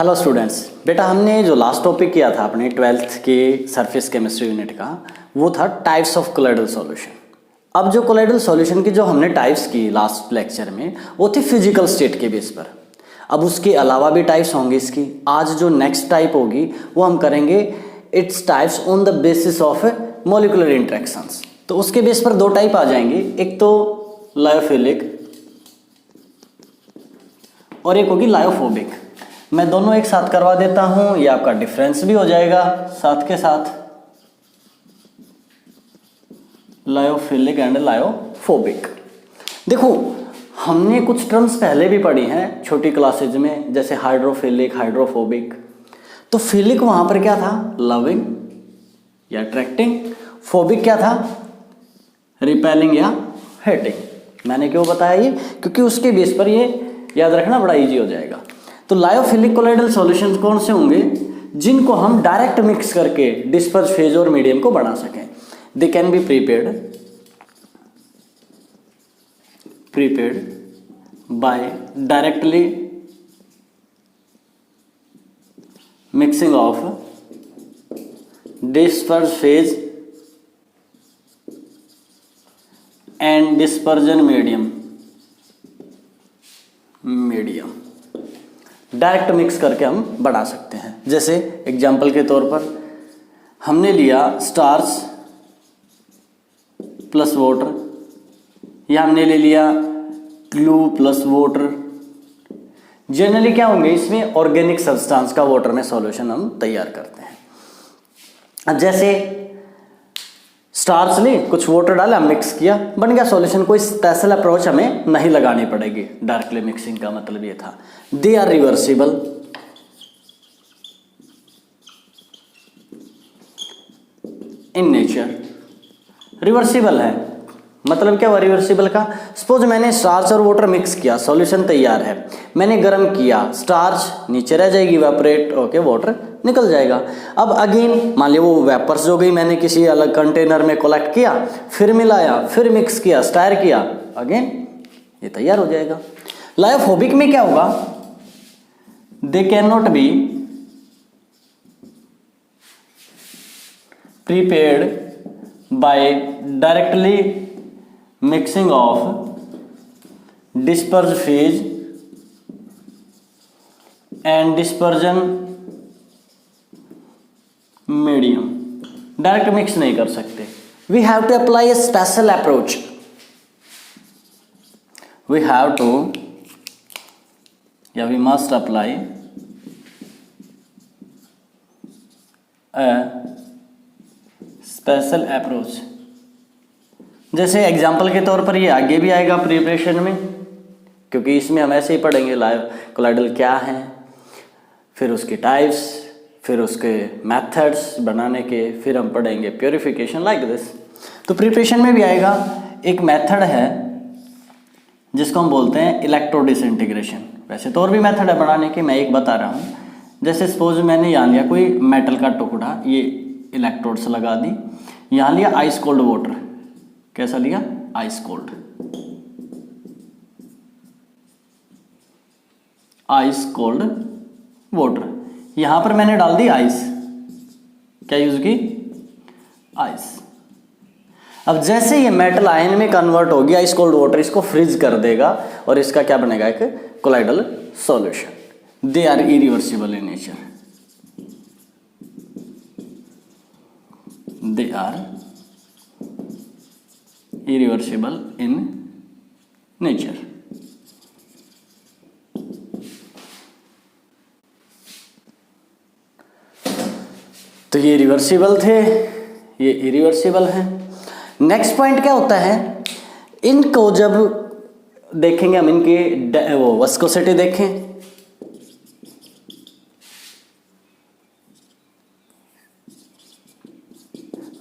Hello students, बेटा हमने जो लास्ट टॉपिक किया था अपने 12th के सरफेस केमिस्ट्री यूनिट का, वो था टाइप्स ऑफ कोलाइडल सॉल्यूशन। अब जो कोलाइडल सॉल्यूशन की जो हमने टाइप्स की लास्ट लेक्चर में, वो थी फिजिकल स्टेट के बेस पर। अब उसके अलावा भी टाइप्स होंगी इसकी। आज जो नेक्स्ट टाइप होगी वो हम करेंगे its types on the basis of molecular interactions. तो उसके बेस पर दो टाइप आ जाएंगे, एक तो लायोफिलिक और एक होगी लायोफोबिक। मैं दोनों एक साथ करवा देता हूं, ये आपका डिफरेंस भी हो जाएगा साथ के साथ, लायोफिलिक एंड लायोफोबिक। देखो हमने कुछ टर्म्स पहले भी पढ़ी हैं छोटी क्लासेज में, जैसे हाइड्रोफिलिक, हाइड्रोफोबिक। तो फिलिक वहां पर क्या था, लविंग या अट्रैक्टिंग। फोबिक क्या था, रिपेलिंग या हेटिंग। मैंने क्यों बताया ये, क्योंकि उसके बेस पर ये याद रखना बड़ा इजी हो जाएगा। तो लायोफिलिक कोलाइडल सॉल्यूशंस कौन से होंगे, जिनको हम डायरेक्ट मिक्स करके डिस्पर्स फेज और मीडियम को बना सकें। They can be prepared by directly mixing of disperse phase and dispersion medium direct mix करके हम बना सकते हैं। जैसे एग्जाम्पल के तौर पर हमने लिया स्टार्च प्लस वाटर, या हमने ले लिया ग्लू प्लस वाटर। जनरली क्या होंगे इसमें, ऑर्गेनिक सब्सटेंस का वाटर में सॉल्यूशन हम तैयार करते हैं। अब जैसे स्टार्च ले, कुछ वाटर डाला, मिक्स किया, बन गया सॉल्यूशन। कोई स्पेशल अप्रोच हमें नहीं लगानी पड़ेगी। डायरेक्टली मिक्सिंग का मतलब ये था। They are reversible in nature. Reversible है मतलब क्या हुआ रिवर्सिबल का, सपोज मैंने स्टार्च और वाटर मिक्स किया, सॉल्यूशन तैयार है, मैंने गर्म किया, स्टार्च नीचे रह जाएगी, इवेपोरेट होके वाटर निकल जाएगा। अब अगेन मान लिया वो वेपर्स जो गई, मैंने किसी अलग कंटेनर में कलेक्ट किया, फिर मिलाया, फिर मिक्स किया, स्टायर किया, अगेन ये तैयार हो जाएगा। लायोफोबिक में क्या होगा, they can not be prepared by directly mixing of disperse phase and dispersion medium. Direct mix नहीं कर सकते। We have to apply a special approach. We have to या we must apply a special approach. जैसे example के तौर पर ये आगे भी आएगा प्रिपरेशन में, क्योंकि इसमें हम ऐसे ही पढ़ेंगे कोलाइडल क्या है, फिर उसके टाइप्स, फिर उसके मेथड्स बनाने के, फिर हम पढ़ेंगे प्योरिफिकेशन लाइक दिस। तो प्रिपरेशन में भी आएगा एक मेथड है जिसको हम बोलते हैं इलेक्ट्रो डिसइंटीग्रेशन। वैसे तो और भी मेथड है बनाने के, मैं एक बता रहा हूँ। जैसे सपोज मैंने यहाँ लिया कोई मेटल का टुकड़ा, ये इलेक्ट्रोड्स लगा दी, यहाँ लिया आइस कोल्ड वाटर। कैसा लिया, ice cold, ice cold water. यहां पर मैंने डाल दी आइस, क्या यूज की, आइस। अब जैसे ये मेटल आयन में कन्वर्ट होगी, आइस कोल्ड वाटर इसको फ्रीज कर देगा और इसका क्या बनेगा, एक colloidal solution. They are irreversible in nature. दे आर irreversible in nature। तो ये रिवर्सिबल थे, ये इरिवर्सिबल है। नेक्स्ट पॉइंट क्या होता है, इनको जब देखेंगे हम, इनके वो विस्कोसिटी देखें।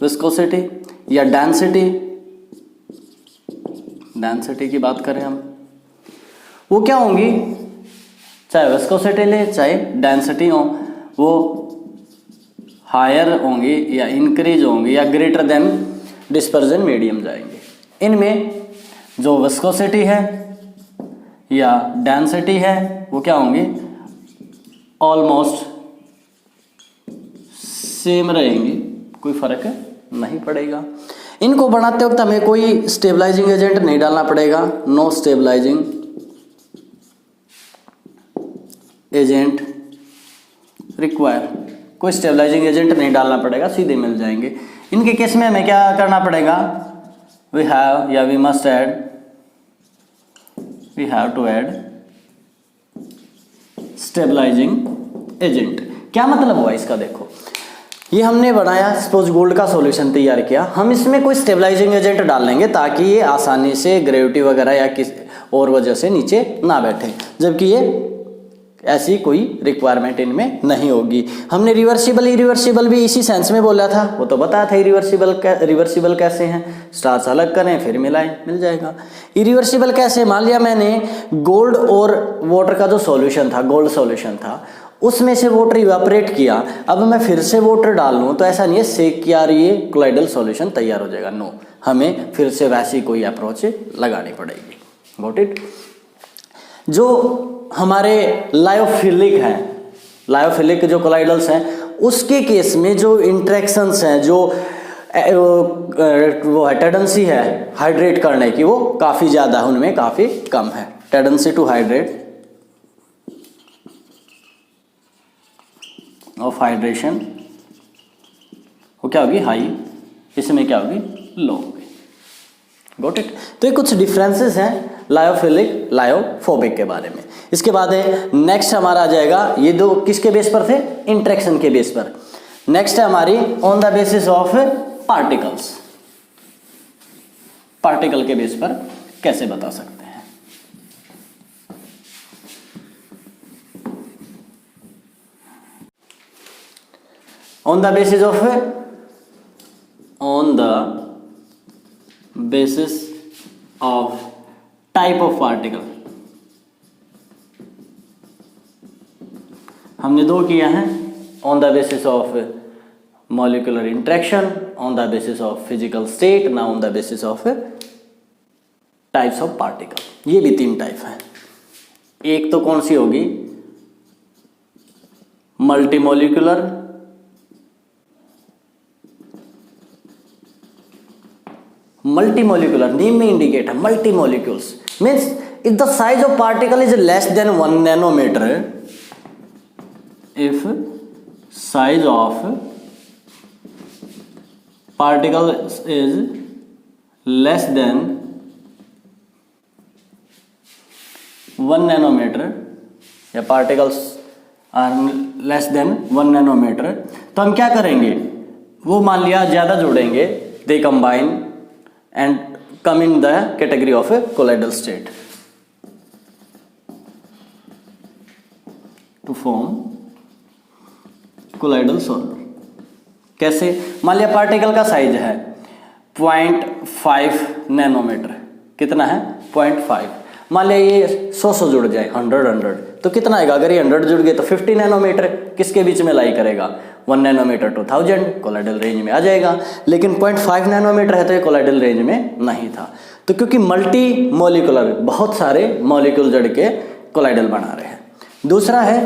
विस्कोसिटी या डेंसिटी की बात करें हम, वो क्या होंगी, चाहे विस्कोसिटी ले चाहे डेंसिटी हो, वो हायर होंगी या इंक्रीज होंगी या ग्रेटर देन डिस्पर्जन मीडियम जाएंगे। इनमें जो विस्कोसिटी है या डेंसिटी है वो क्या होंगी, ऑलमोस्ट सेम रहेंगी, कोई फर्क नहीं पड़ेगा। इनको बनाते वक्त हमें कोई स्टेबलाइजिंग एजेंट नहीं डालना पड़ेगा, नो स्टेबलाइजिंग एजेंट रिक्वायर, कोई स्टेबलाइजिंग एजेंट नहीं डालना पड़ेगा, सीधे मिल जाएंगे। इनके केस में हमें क्या करना पड़ेगा, वी हैव या we must add, we have to add stabilising agent. क्या मतलब हुआ इसका, देखो ये हमने बनाया, सपोज गोल्ड का सॉल्यूशन तैयार किया, हम इसमें कोई स्टेबलाइजिंग एजेंट डाल लेंगे ताकि ये आसानी से ग्रेविटी वगैरह या किस और वजह से नीचे ना बैठे, जबकि ये ऐसी कोई रिक्वायरमेंट इनमें नहीं होगी। हमने रिवर्सिबल इरिवर्सिबल भी इसी सेंस में बोला था, वो तो बताया था रिवर्सिबल कैसे हैं, स्टार्स अलग करें फिर मिलाएं, मिल जाएगा। इरिवर्सिबल कैसे, मान लिया मैंने गोल्ड और वाटर का जो सॉल्यूशन था, गोल्ड सॉल्यूशन था, उसमें से वाटर इवापोरेट किया, अब मैं फिर से वाटर डाल लूँ तो ऐसा नहीं है सेक किया और ये कोलाइडल सॉल्यूशन तैयार हो जाएगा, नो, हमें फिर से वैसी कोई अप्रोच लगानी पड़ेगी। Got it. जो हमारे लायोफिलिक हैं, लायोफिलिक जो कोलाइडल्स हैं, उसके केस में जो इंटरेक्शंस हैं, जो वो है टेंडेंसी है हाइड्रेट करने की, वो काफ़ी ज़्यादा है, उनमें काफ़ी कम है। Tendency to hydrate of hydration वो क्या होगी, हाई, इसमें क्या होगी, लो होगी। Got it. तो ये कुछ डिफरेंसेस हैं लायोफिलिक लायोफोबिक के बारे में। इसके बाद है नेक्स्ट हमारा आ जाएगा, ये दो किसके बेस पर थे, इंटरेक्शन के बेस पर। नेक्स्ट है हमारी on the basis of particles, particle के बेस पर कैसे बता सकते हैं। On the basis of, on the basis of type of particle, हमने दो किया है, on the basis of molecular interaction, on the basis of physical state, ना on the basis of types of particle. ये भी तीन टाइप है। एक तो कौन सी होगी, मल्टीमोलिकुलर, मल्टीमोलिकुलर नेम में इंडिकेट है, multimolecules means if the size of particle is less than 1 nanometre, if size of particle is less than 1 nanometer या particles are less than 1 nanometer, तो हम क्या करेंगे, वो मान लिया ज़्यादा जोड़ेंगे, they combine and come in the category of a colloidal state to form colloidal solver. कैसे, मान लिया पार्टिकल का साइज है 0.5 नैनोमीटर, कितना है 0.5, मान लिया ये 100 जुड़ जाए 100 तो कितना आएगा, अगर ये 100 जुड़ गए तो 50 नैनोमीटर, किसके बीच में लाई करेगा, 1 नैनोमीटर टू 1000 कोलाइडल रेंज में आ जाएगा। लेकिन 0.5 नैनोमीटर है तो ये कोलाइडल रेंज में नहीं था, तो क्योंकि मल्टी मोलिकुलर, बहुत सारे मॉलिक्यूल जड़ के कोलाइडल बना रहे हैं। दूसरा है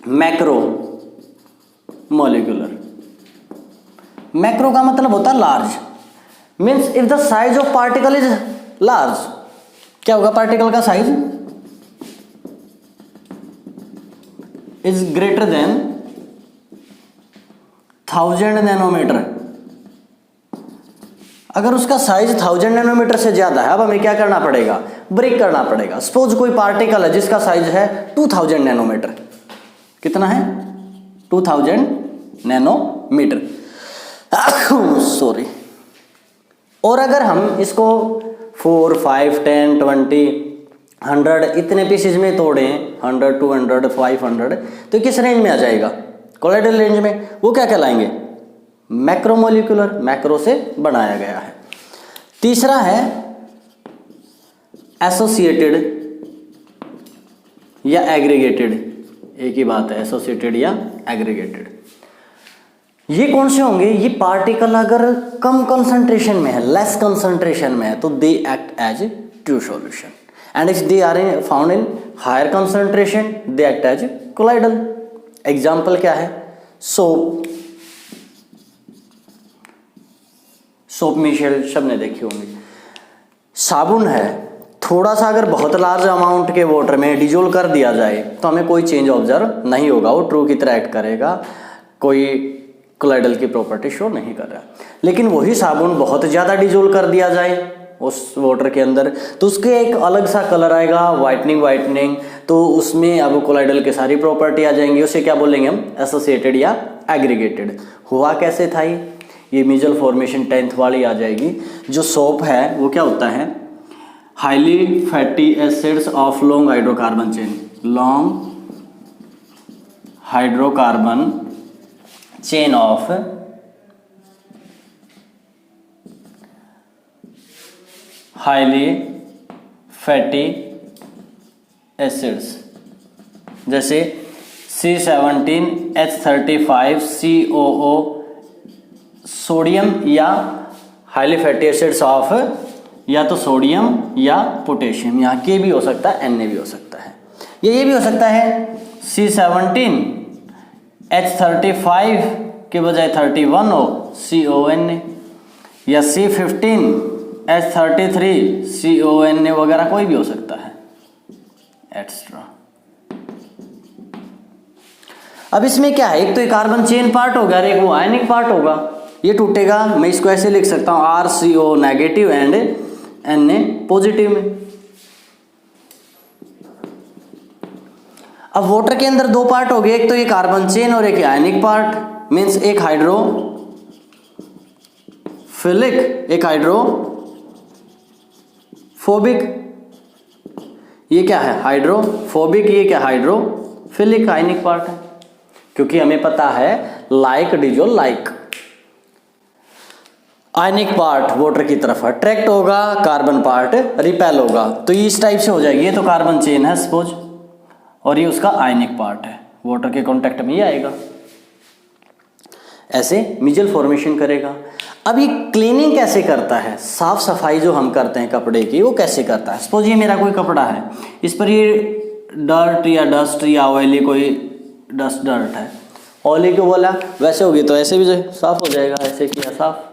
मैक्रो मॉलिक्यूलर, मैक्रो का मतलब होता है large, means if the size of particle is large, क्या होगा, पार्टिकल का size is greater than 1000 nanometre. अगर उसका साइज 1000 नैनोमीटर से ज्यादा है, अब हमें क्या करना पड़ेगा, ब्रेक करना पड़ेगा। सपोज कोई पार्टिकल है जिसका साइज है 2000 नैनोमीटर, कितना है 2000 नैनोमीटर, सॉरी। और अगर हम इसको 4, 5, 10, 20, 100 इतने पीसेज में तोड़ें, 100, 200, 500, तो किस रेंज में आ जाएगा, कोलाइडल रेंज में। वो क्या कहलाएंगे, मैक्रोमोलिकुलर, मैक्रो से बनाया गया है। तीसरा है एसोसिएटेड या एग्रीगेटेड, एक ही बात है, एसोसिएटेड या एग्रीगेटेड। ये कौन से होंगे, ये पार्टिकल अगर कम कंसंट्रेशन में है, लेस कंसंट्रेशन में है, तो they act as true solution. And if they are found in higher concentration they act as colloidal. Example क्या है? सोप, सोप मिशेल सब ने देखी होंगी। साबुन है, थोड़ा सा अगर बहुत लार्ज अमाउंट के वाटर में डिजोल्व कर दिया जाए तो हमें कोई चेंज ऑब्जर्व नहीं होगा, वो ट्रू की तरह एक्ट करेगा, कोई कोलाइडल की प्रॉपर्टी शो नहीं कर रहा। लेकिन वही साबुन बहुत ज़्यादा डिजोल्व कर दिया जाए उस वाटर के अंदर तो उसके एक अलग सा कलर आएगा, वाइटनिंग, तो उसमें अब कोलाइडल की सारी प्रॉपर्टी आ जाएंगी। उसे क्या बोलेंगे हम? एसोसिएटेड या एग्रीगेटेड। हुआ कैसे था ये म्यूचुअल फॉर्मेशन 10th वाली आ जाएगी। जो सोप है वो क्या होता है? Highly fatty acids of long hydrocarbon chain, long hydrocarbon chain of highly fatty acids, जैसे C17H35COO सोडियम, या हाईली फैटी एसिड्स ऑफ या तो सोडियम या पोटेशियम, यहाँ के भी हो सकता है, Na भी हो सकता है, ये भी हो सकता है C17H35 के बजाय 31 हो CONA, या C15H33CONA वगैरह कोई भी हो सकता है एक्स्ट्रा। अब इसमें क्या है? एक तो ये कार्बन चेन पार्ट होगा और एक वो आयनिक पार्ट होगा, ये टूटेगा। मैं इसको ऐसे लिख सकता हूँ RCO negative and Na positive में। अब वाटर के अंदर दो पार्ट हो गए, एक तो ये कार्बन चेन और एक आयनिक पार्ट, मीन्स एक हाइड्रोफिलिक एक हाइड्रोफोबिक। ये क्या है? हाइड्रोफोबिक, ये क्या? हाइड्रोफिलिक आयनिक पार्ट है, क्योंकि हमें पता है लाइक डिजोल्व लाइक। आयनिक पार्ट वाटर की तरफ अट्रैक्ट होगा, कार्बन पार्ट रिपेल होगा, तो ये इस टाइप से हो जाएगी। ये तो कार्बन चेन है सपोज, और ये उसका आयनिक पार्ट है, वाटर के कांटेक्ट में ये आएगा, ऐसे म्यूचुअल फॉर्मेशन करेगा। अब ये क्लीनिंग कैसे करता है? साफ सफाई जो हम करते हैं कपड़े की, वो कैसे करता है? सपोज ये मेरा कोई कपड़ा है, इस पर ये डर्ट या डस्ट या ऑयली कोई डस्ट डर्ट है, ऑयली क्यों बोला? वैसे होगी तो ऐसे भी साफ हो जाएगा, ऐसे किया साफ।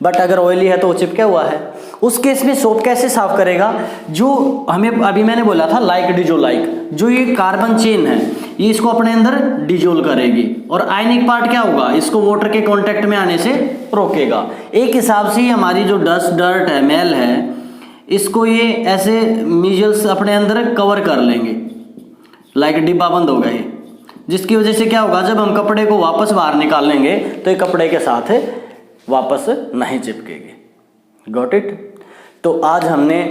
बट अगर ऑयली है तो वो चिपका हुआ है, उस केस में सोप कैसे साफ करेगा? जो हमें अभी मैंने बोला था लाइक डिजो लाइक, जो ये कार्बन चेन है ये इसको अपने अंदर डिजोल्व करेगी, और आयनिक पार्ट क्या होगा? इसको वाटर के कांटेक्ट में आने से रोकेगा। एक हिसाब से हमारी जो डस्ट डर्ट है, मैल है, इसको ये ऐसे म्यूचुअल्स अपने अंदर कवर कर लेंगे, लाइक डिब्बा बंद होगा ये, जिसकी वजह से क्या होगा? जब हम कपड़े को वापस बाहर निकालेंगे तो ये कपड़े के साथ वापस नहीं चिपकेगी। Got it? तो आज हमने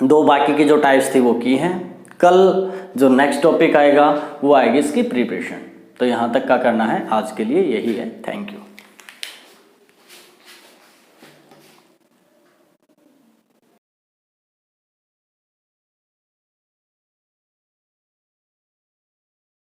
दो बाकी की जो टाइप्स थी वो की हैं। कल जो नेक्स्ट टॉपिक आएगा वो आएगी इसकी प्रिपरेशन। तो यहाँ तक का करना है, आज के लिए यही है। Thank you.